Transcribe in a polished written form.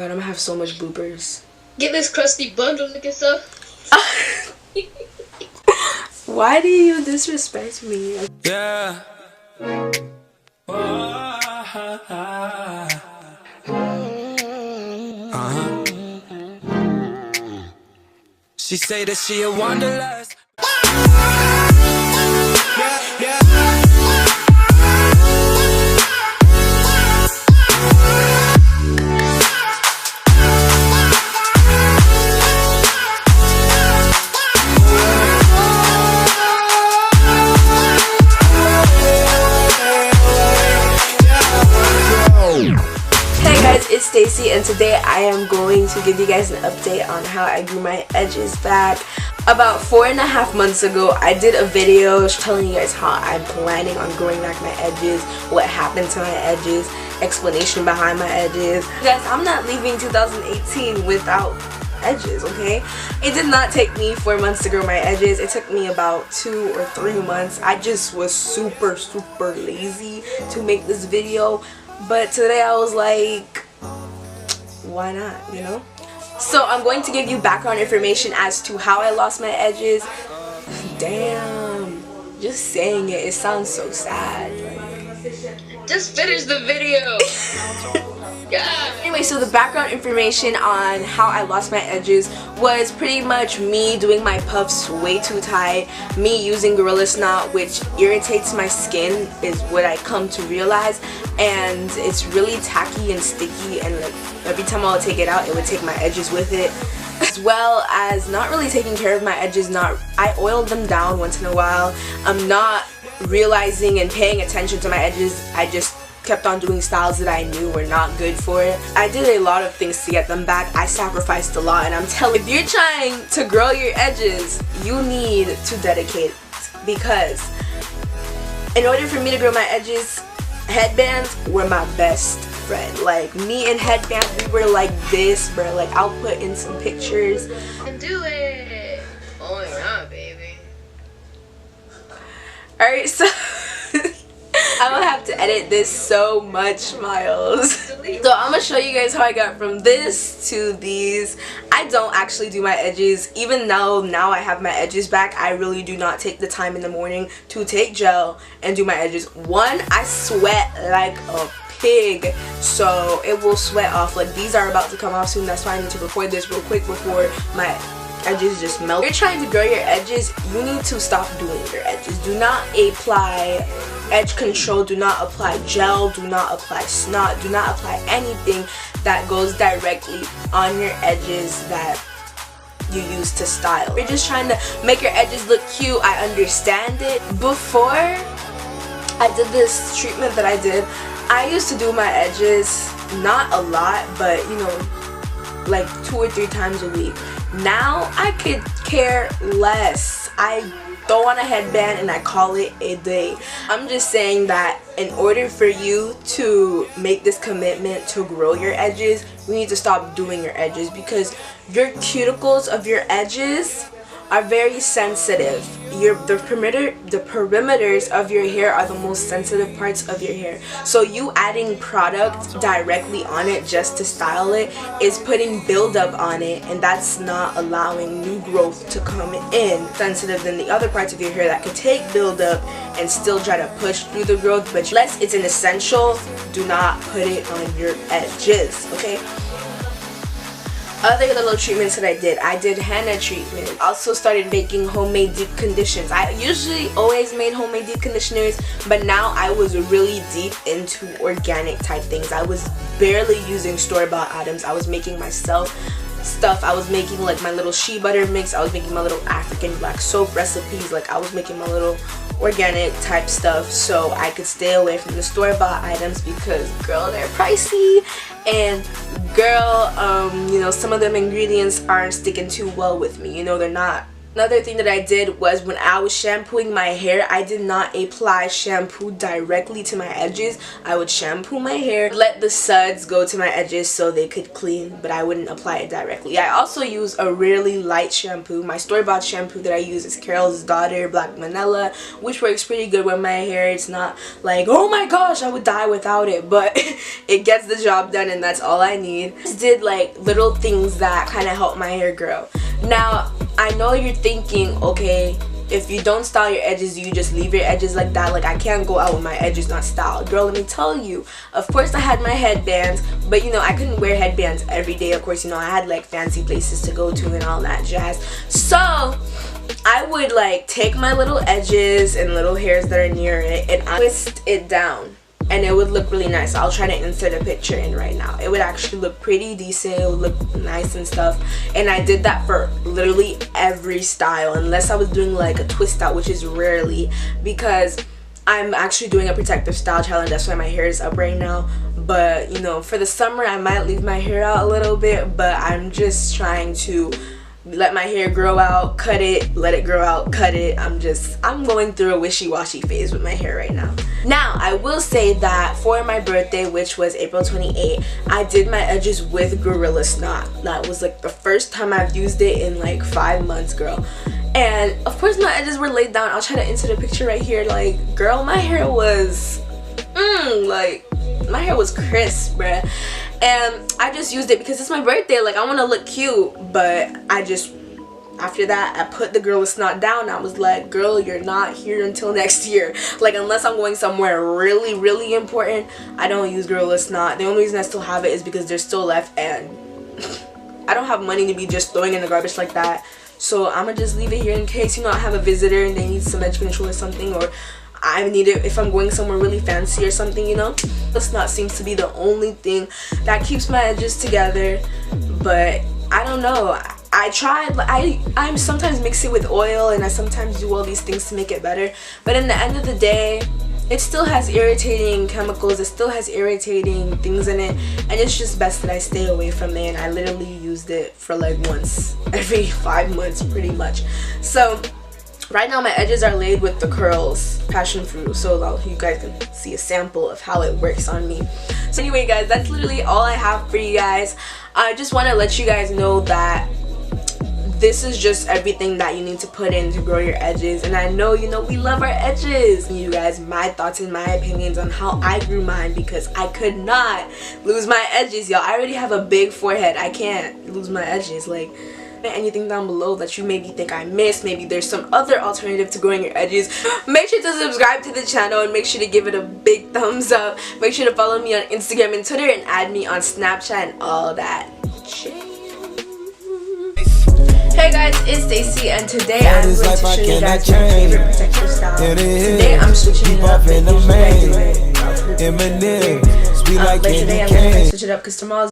God, I'm gonna have so much bloopers. Get this crusty bundle, nigga, stuff. Why do you disrespect me? Yeah. She say that she a wanderlust. Hey guys, it's Stacy, and today I am going to give you guys an update on how I grew my edges back. About 4.5 months ago, I did a video telling you guys how I'm planning on growing back my edges, what happened to my edges, explanation behind my edges. Guys, I'm not leaving 2018 without edges, okay? It did not take me 4 months to grow my edges. It took me about 2 or 3 months. I just was super lazy to make this video. But today I was like, why not, you know? So I'm going to give you background information as to how I lost my edges. Damn, just saying it sounds so sad. Just finish the video. Yeah. Anyway, so the background information on how I lost my edges was pretty much me doing my puffs way too tight, me using Gorilla Snot, which irritates my skin, is what I come to realize, and it's really tacky and sticky, and like every time I would take it out, it would take my edges with it, as well as not really taking care of my edges. I oiled them down once in a while. I'm not realizing and paying attention to my edges. I just kept on doing styles that I knew were not good for it. I did a lot of things to get them back. I sacrificed a lot, and I'm telling you, if you're trying to grow your edges, you need to dedicate, because in order for me to grow my edges, headbands were my best friend. Like, me and headbands, we were like this, bro. Like, I'll put in some pictures. And do it. Oh my god, baby. Alright, so I'm gonna have to edit this so much, Miles. So I'm gonna show you guys how I got from this to these. I don't actually do my edges. Even though now I have my edges back, I really do not take the time in the morning to take gel and do my edges. One, I sweat like a pig, so it will sweat off. Like, these are about to come off soon. That's why I need to record this real quick before my edges just melt. If you're trying to grow your edges, you need to stop doing your edges. Do not apply edge control, do not apply gel, do not apply snot, do not apply anything that goes directly on your edges that you use to style. If you're just trying to make your edges look cute, I understand it. Before I did this treatment that I did, I used to do my edges, not a lot, but you know, like 2 or 3 times a week. Now I could care less. I throw on a headband and I call it a day. I'm just saying that in order for you to make this commitment to grow your edges, you need to stop doing your edges, because your cuticles of your edges are very sensitive. The perimeters of your hair are the most sensitive parts of your hair. So you adding product directly on it just to style it is putting buildup on it, and that's not allowing new growth to come in. Sensitive than the other parts of your hair that could take buildup and still try to push through the growth, but unless it's an essential, do not put it on your edges, okay? Other little treatments that I did henna treatment. Also started making homemade deep conditioners. I usually always made homemade deep conditioners, but now I was really deep into organic type things. I was barely using store-bought items. I was making myself stuff. I was making like my little shea butter mix. I was making my little African black soap recipes. Like, I was making my little organic type stuff so I could stay away from the store-bought items, because girl, they're pricey, and girl, you know, some of them ingredients aren't sticking too well with me. You know, they're not Another thing that I did was when I was shampooing my hair, I did not apply shampoo directly to my edges. I would shampoo my hair, let the suds go to my edges so they could clean, but I wouldn't apply it directly. I also use a really light shampoo. My store-bought shampoo that I use is Carol's Daughter Black Manila, which works pretty good with my hair. It's not like, oh my gosh, I would die without it, but it gets the job done, and that's all I need. I just did like little things that kind of help my hair grow. Now, I know you're thinking, okay, if you don't style your edges, you just leave your edges like that. Like, I can't go out with my edges not styled. Girl, let me tell you. Of course, I had my headbands, but you know, I couldn't wear headbands every day. Of course, you know, I had like fancy places to go to and all that jazz. So, I would like take my little edges and little hairs that are near it and I twist it down. And it would look really nice. I'll try to insert a picture in right now. It would actually look pretty decent. It would look nice and stuff. And I did that for literally every style, unless I was doing like a twist out, which is rarely, because I'm actually doing a protective style challenge. That's why my hair is up right now. But you know, for the summer I might leave my hair out a little bit, but I'm just trying to let my hair grow out, cut it, let it grow out, cut it. I'm going through a wishy-washy phase with my hair right now. Now, I will say that for my birthday, which was April 28th, I did my edges with Gorilla Snot. That was like the first time I've used it in like 5 months, girl. And of course my edges were laid down. I'll try to insert a picture right here. Like, girl, my hair was, like, my hair was crisp, bruh. And I just used it because it's my birthday. Like, I want to look cute, but I just, after that, I put the Gorilla Snot down. I was like, girl, you're not here until next year. Like, unless I'm going somewhere really, really important, I don't use Gorilla Snot. The only reason I still have it is because there's still left, and I don't have money to be just throwing in the garbage like that. So I'm gonna just leave it here in case, you know, I have a visitor and they need some edge control or something, or I need it if I'm going somewhere really fancy or something, you know. The snot seems to be the only thing that keeps my edges together, but I don't know. I tried, I sometimes mix it with oil and I sometimes do all these things to make it better, but in the end of the day, it still has irritating chemicals, it still has irritating things in it, and it's just best that I stay away from it. And I literally used it for like once every 5 months pretty much. So right now my edges are laid with the Curls Passion Fruit, so you guys can see a sample of how it works on me. So anyway guys, that's literally all I have for you guys. I just want to let you guys know that this is just everything that you need to put in to grow your edges. And I know, you know, we love our edges. And you guys, my thoughts and my opinions on how I grew mine, because I could not lose my edges, y'all. I already have a big forehead. I can't lose my edges. Like, anything down below that you maybe think I missed, maybe there's some other alternative to growing your edges, make sure to subscribe to the channel and make sure to give it a big thumbs up. Make sure to follow me on Instagram and Twitter and add me on Snapchat and all that. Hey guys, it's Stacy, and today I'm going to show you guys my favorite protective style. Today I'm switching it up, like usually I do it. But today I'm going to switch it up because tomorrow's